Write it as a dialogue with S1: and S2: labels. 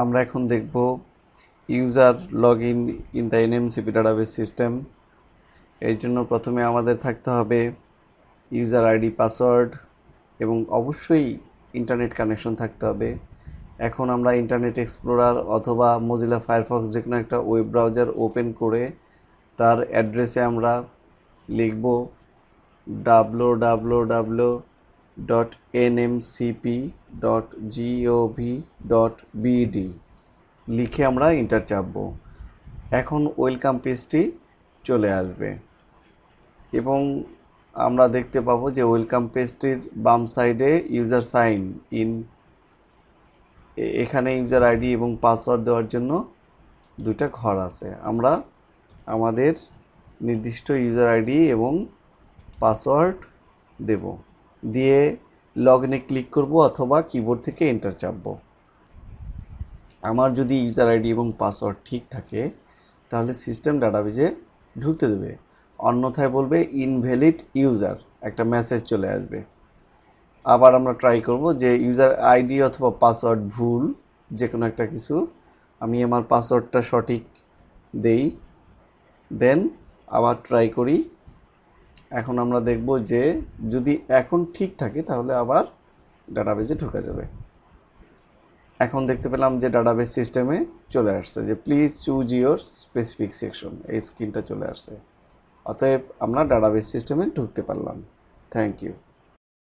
S1: আমরা এখন দেখব user login in the NMCP database system. এর জন্য প্রথমে আমাদের থাকতে হবে ইউজার আইডি, পাসওয়ার্ড এবং অবশ্যই ইন্টারনেট কানেকশন থাকতে হবে। এখন আমরা ইন্টারনেট এক্সপ্লোরার অথবা মোজিলা ফায়ারফক্স যে কোনো একটা ওয়েব ব্রাউজার ওপেন করে তার অ্যাড্রেসে আমরা লিখব www.nmcp.gov.bd লিখে আমরা এন্টার চাপবো। এখন ওয়েলকাম পেজটি চলে আসবে এবং আমরা দেখতে পাবো যে ওয়েলকাম পেজটির বাম সাইডে ইউজার সাইন ইন, এখানে ইউজার আইডি এবং পাসওয়ার্ড দেওয়ার জন্য দুইটা ঘর আছে। আমরা আমাদের নির্দিষ্ট ইউজার আইডি এবং পাসওয়ার্ড দেব, দিয়ে লগ ইনে ক্লিক করব অথবা কিবোর্ড থেকে এন্টার চাপবো। আমার যদি ইউজার আইডি এবং পাসওয়ার্ড ঠিক থাকে তাহলে সিস্টেম ডাটাবেজে ঢুকতে দেবে, অন্যথায় বলবে ইনভ্যালিড ইউজার, একটা মেসেজ চলে আসবে। আবার আমরা ট্রাই করব যে ইউজার আইডি অথবা পাসওয়ার্ড ভুল যে কোনো একটা কিছু, আমি আমার পাসওয়ার্ডটা সঠিক দেই, দেন আবার ট্রাই করি। এখন আমরা দেখব যে যদি এখন ঠিক থাকে তাহলে আবার ডাটাবেজে ঢোকা যাবে। এখন দেখতে পেলাম যে ডাটাবেস সিস্টেমে চলে আসছে যে please choose your specific section, এই স্ক্রিনটা চলে আসছে। অতএব আমরা ডাটাবেস সিস্টেমে ঢুকতে পারলাম। Thank you.